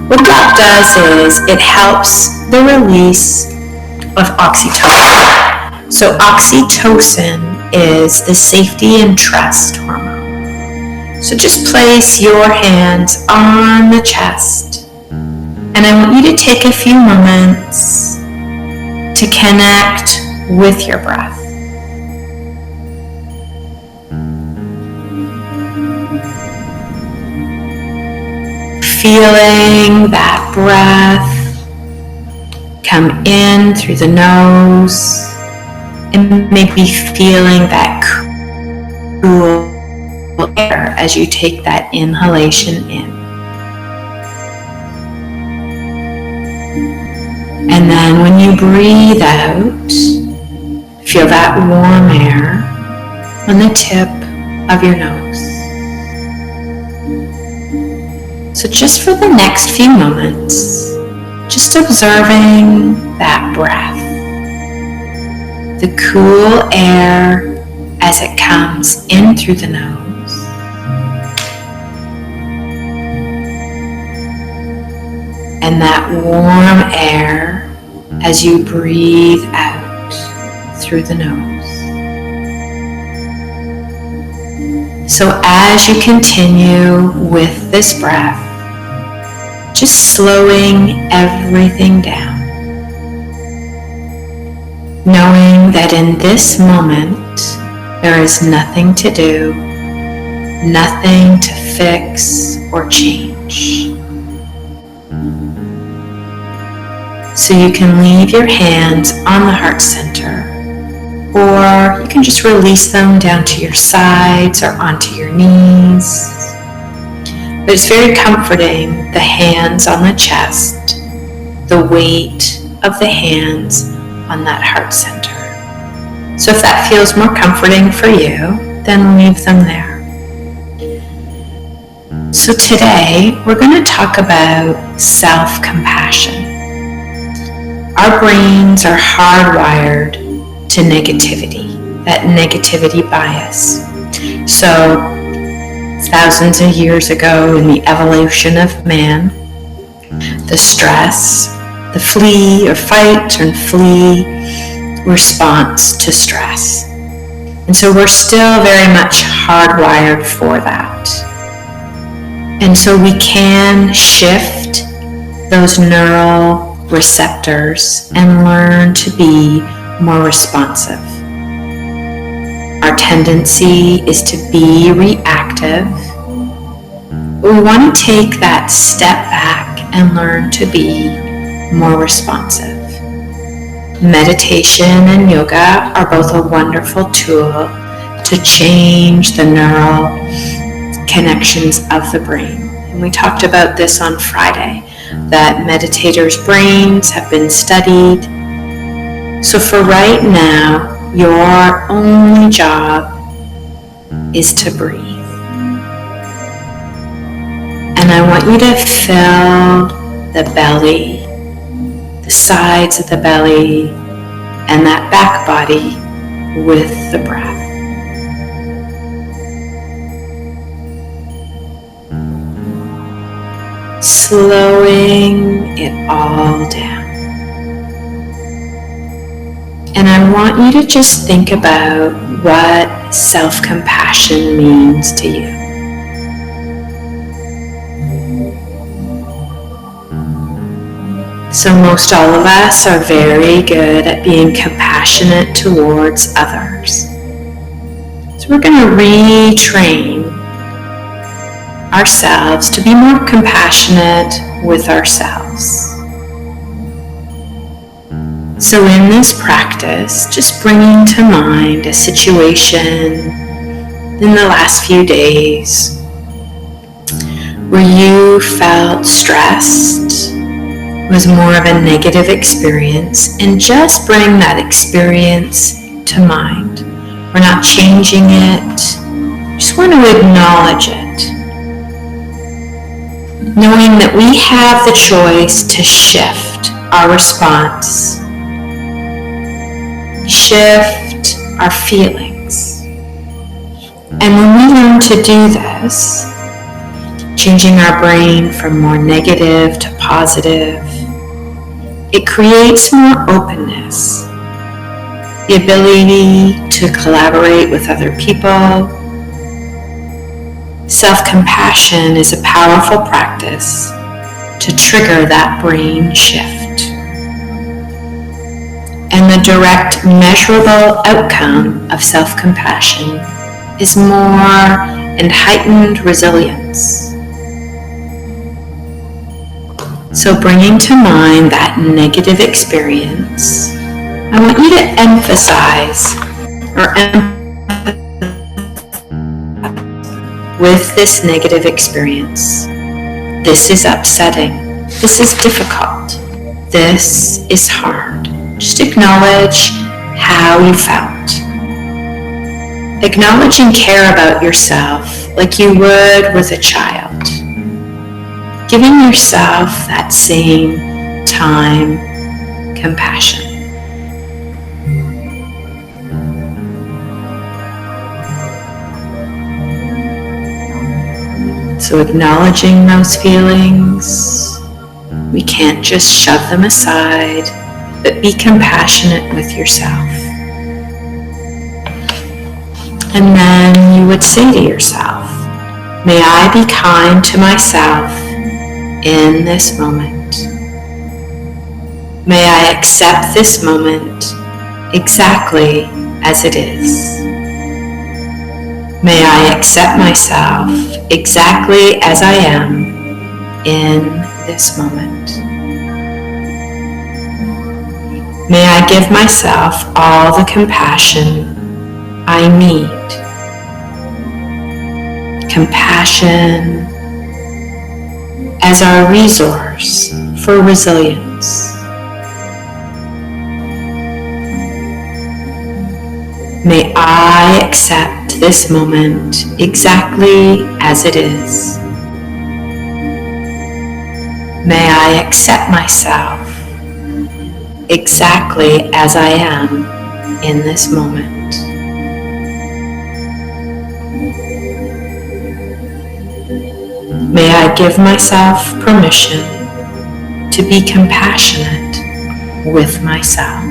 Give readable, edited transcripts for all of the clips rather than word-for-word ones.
What that does is it helps the release of oxytocin. So oxytocin is the safety and trust hormone. So just place your hands on the chest, and I want you to take a few moments to connect with your breath. Feeling that breath come in through the nose, and maybe feeling that cool air as you take that inhalation in. And then when you breathe out, feel that warm air on the tip of your nose. So just for the next few moments, just observing that breath, the cool air as it comes in through the nose, and that warm air as you breathe out through the nose. So as you continue with this breath, just slowing everything down, knowing that in this moment there is nothing to do, nothing to fix or change. So you can leave your hands on the heart center, or you can just release them down to your sides or onto your knees. But it's very comforting, the hands on the chest, the weight of the hands on that heart center. So if that feels more comforting for you, then leave them there. So today we're going to talk about self-compassion. Our brains are hardwired to negativity, that negativity bias. So thousands of years ago in the evolution of man, the stress, the flee or fight and flee response to stress. And so we're still very much hardwired for that. And so we can shift those neural receptors and learn to be more responsive. Our tendency is to be reactive. We want to take that step back and learn to be more responsive. Meditation and yoga are both a wonderful tool to change the neural connections of the brain. And we talked about this on Friday, that meditators' brains have been studied. So for right now, your only job is to breathe. And I want you to fill the belly, the sides of the belly, and that back body with the breath. Slowing it all down. And I want you to just think about what self-compassion means to you. So most all of us are very good at being compassionate towards others. So we're going to retrain ourselves to be more compassionate with ourselves. So in this practice, just bringing to mind a situation in the last few days where you felt stressed, was more of a negative experience, and just bring that experience to mind. We're not changing it, just want to acknowledge it. Knowing that we have the choice to shift our response, shift our feelings. And when we learn to do this, changing our brain from more negative to positive. It creates more openness, the ability to collaborate with other people. Self-compassion is a powerful practice to trigger that brain shift. And the direct, measurable outcome of self-compassion is more and heightened resilience. So bringing to mind that negative experience, I want you to emphasize or empathize with this negative experience. This is upsetting. This is difficult. This is hard. Just acknowledge how you felt. Acknowledge and care about yourself like you would with a child. Giving yourself that same time compassion. So acknowledging those feelings, we can't just shove them aside, but be compassionate with yourself. And then you would say to yourself, may I be kind to myself in this moment. May I accept this moment exactly as it is. May I accept myself exactly as I am in this moment. May I give myself all the compassion I need. Compassion as our resource for resilience. May I accept this moment exactly as it is. May I accept myself exactly as I am in this moment. May I give myself permission to be compassionate with myself.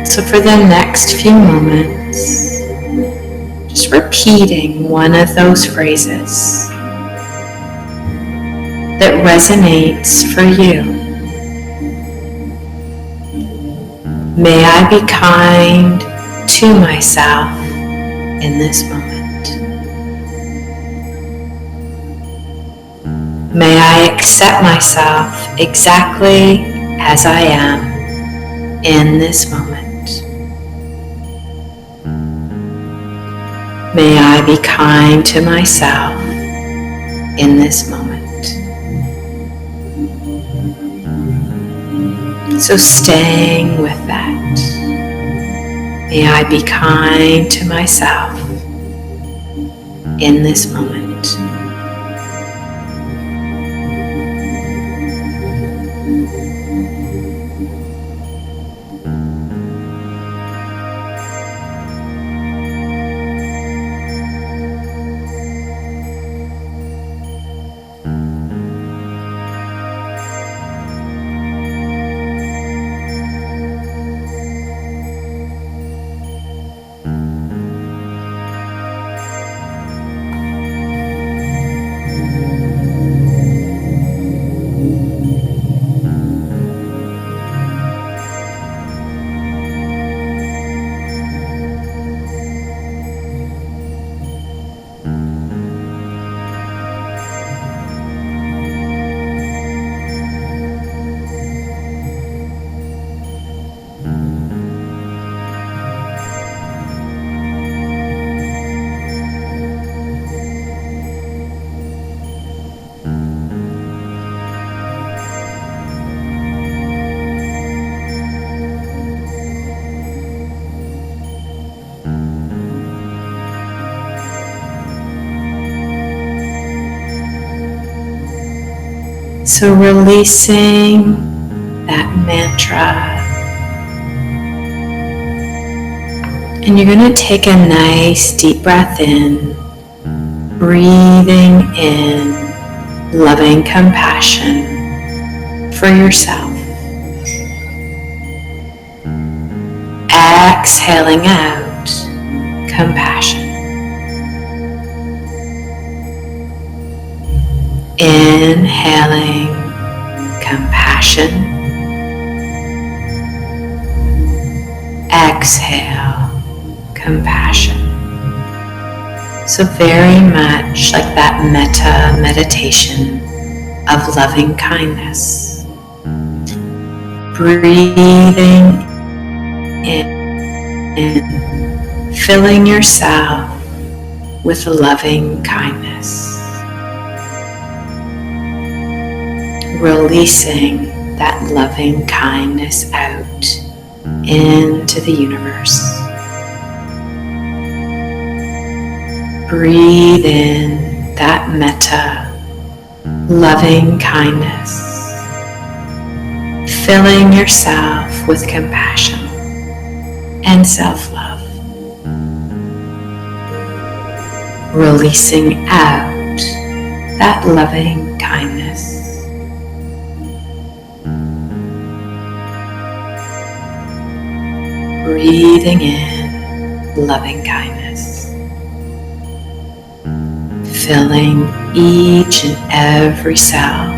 So for the next few moments, just repeating one of those phrases that resonates for you. May I be kind to myself in this moment. May I accept myself exactly as I am in this moment. May I be kind to myself in this moment. So staying with that. May I be kind to myself in this moment. So releasing that mantra And you're going to take a nice deep breath in, breathing in loving compassion for yourself. Exhaling out compassion. Inhaling compassion. Exhale compassion. So very much like that metta meditation of loving kindness. Breathing in, filling yourself with loving kindness. Releasing that loving kindness out into the universe. Breathe in that metta, loving kindness, filling yourself with compassion and self-love. Releasing out that loving kindness. Breathing in loving kindness. Filling each and every cell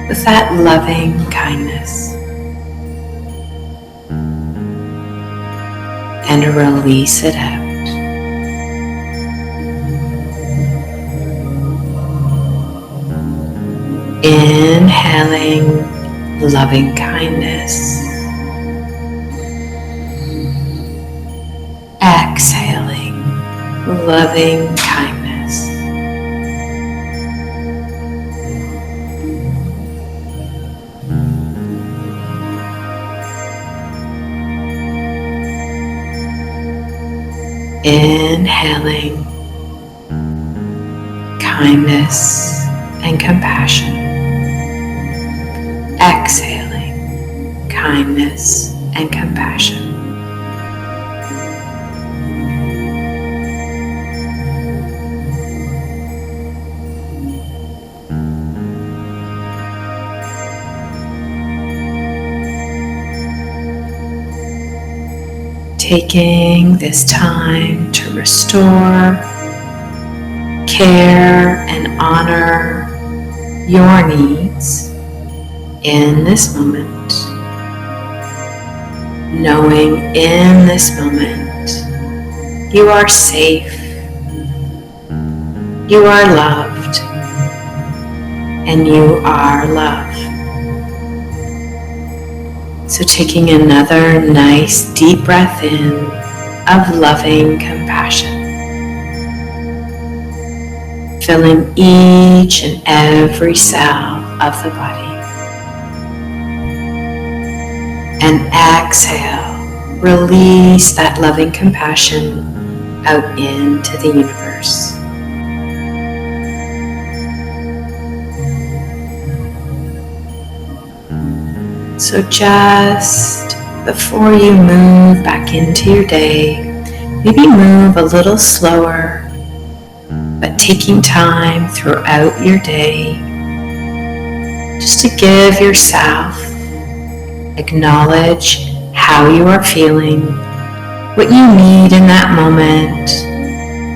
with that loving kindness. And release it out. Inhaling loving kindness. Exhaling loving kindness. Inhaling kindness and compassion. Exhaling kindness and compassion. Taking this time to restore, care, and honor your needs in this moment. Knowing in this moment you are safe, you are loved, and you are love. So taking another nice deep breath in of loving compassion. Filling each and every cell of the body. And exhale, release that loving compassion out into the universe. So just before you move back into your day, maybe move a little slower, but taking time throughout your day just to give yourself, acknowledge how you are feeling, what you need in that moment,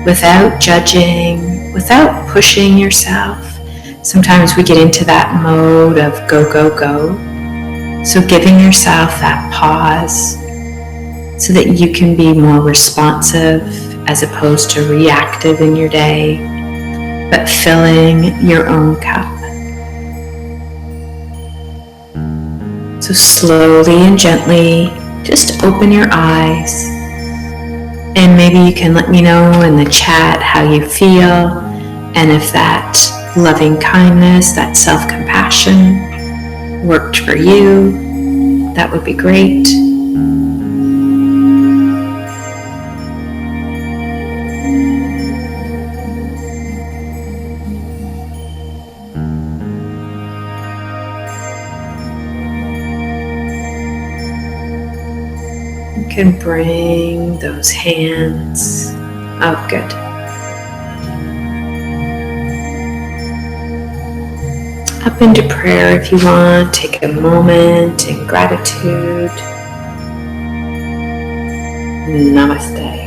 without judging, without pushing yourself. Sometimes we get into that mode of go, go, go. So giving yourself that pause so that you can be more responsive as opposed to reactive in your day, but filling your own cup. So slowly and gently, just open your eyes, and maybe you can let me know in the chat how you feel, and if that loving kindness, that self-compassion worked for you, that would be great. can bring those hands, oh good, up into prayer if you want. Take a moment in gratitude. Namaste.